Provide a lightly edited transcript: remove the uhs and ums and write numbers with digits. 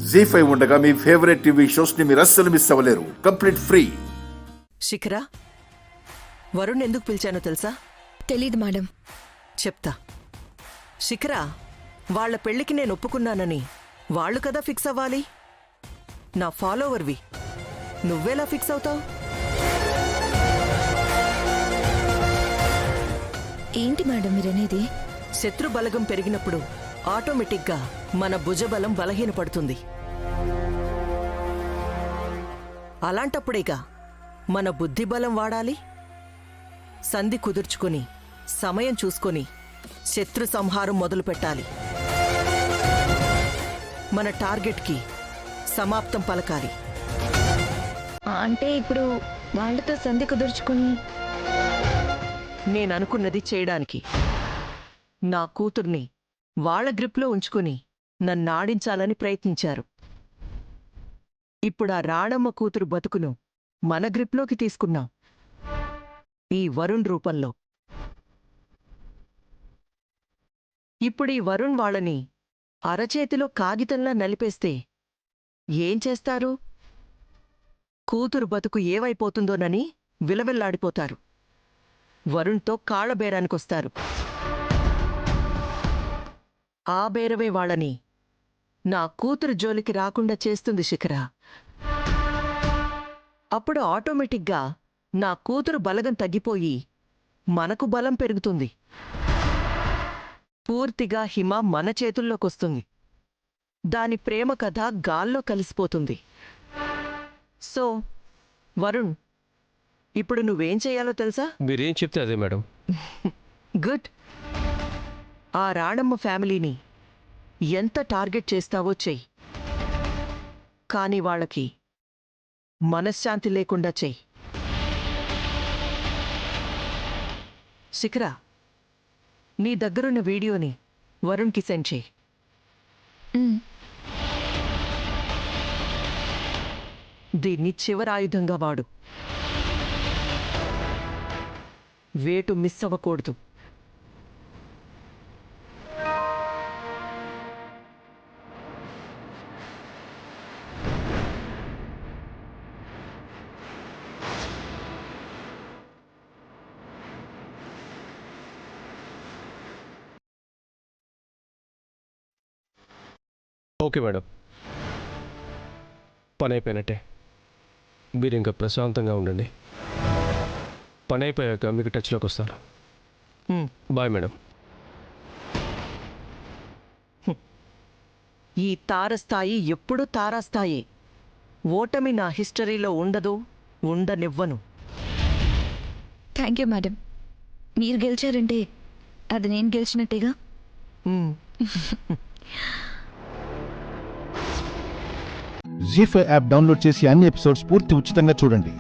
జీ5 ఉండగా మీ favourite TV shows ని మీరు అస్సలు మిస్ అవ్వలేరు. Complete free. శిఖరా, వరుణ్ ఎందుకు పిలిచానో తెలుసా? తెలీదు మేడం. చెప్తా. శిఖరా, వాళ్ళ పెళ్లికి నేను ఒప్పుకున్నానని వాళ్ళు కదా ఫిక్స్ అవ్వాలి. నా ఫాలోవర్వి నువ్వెలా ఫిక్స్ అవుతావు? ఏంటి మేడం మీరనేది? శత్రు బలగం పెరిగినప్పుడు ఆటోమేటిక్గా మన భుజబలం బలహీనపడుతుంది. అలాంటప్పుడేగా మన బుద్ధిబలం వాడాలి. సంధి కుదుర్చుకొని సమయం చూసుకొని శత్రు సంహారం మొదలు పెట్టాలి. మన టార్గెట్కి సమాప్తం పలకాలి. అంటే ఇప్పుడు వాళ్ళతో సంధి కుదుర్చుకుని నేననుకున్నది చేయడానికి నా కూతుర్ని వాళ్ళ గ్రిప్లో ఉంచుకుని నన్నాడించాలని ప్రయత్నించారు. ఇప్పుడా రాణమ్మ కూతురు బతుకును మన గ్రిప్లోకి తీసుకున్నాం, ఈ వరుణ్ రూపంలో. ఇప్పుడీ వరుణ్ వాళ్ళని అరచేతిలో కాగితంలా నలిపేస్తే ఏం చేస్తారు? కూతురు బతుకు ఏవైపోతుందోనని విలవిల్లాడిపోతారు. వరుణ్తో కాళ్లబేరానికొస్తారు. ఆ బేరవే వాళ్ళని నా కూతురు జోలికి రాకుండా చేస్తుంది శిఖరా. అప్పుడు ఆటోమేటిక్గా నా కూతురు బలగం తగ్గిపోయి మనకు బలం పెరుగుతుంది. పూర్తిగా హిమ మన చేతుల్లోకొస్తుంది. దాని ప్రేమ కథ గాల్లో కలిసిపోతుంది. సో వరుణ్, ఇప్పుడు నువ్వేం చెయ్యాలో తెలుసా? మీరేం చెప్తే అదే మేడం. గుడ్. ఆ రాణమ్మ ఫ్యామిలీని ఎంత టార్గెట్ చేస్తావో చెయ్యి, కానీ వాళ్ళకి మనశ్శాంతి లేకుండా చెయ్యి. శిఖరా, నీ దగ్గరున్న వీడియోని వరుణ్కి సెండ్ చెయ్యి. దీన్ని చివరాయుధంగా వాడు. వేటు మిస్ అవ్వకూడదు. ఓకే మేడం, పని అయిపోయినట్టే. మీరు ఇంకా ప్రశాంతంగా ఉండండి. పని అయిపోయాక మీకు టచ్లోకి వస్తాను. Bye madam. ఈ తారస్థాయి ఎప్పుడూ తారాస్థాయి. ఓటమి నా హిస్టరీలో ఉండదు, ఉండనివ్వను. Thank you madam. మీరు గెలిచారంటే అది నేను గెలిచినట్టేగా. జీ5 యాప్ డౌన్లోడ్ చేసి అన్ని ఎపిసోడ్స్ పూర్తి ఉచితంగా చూడండి.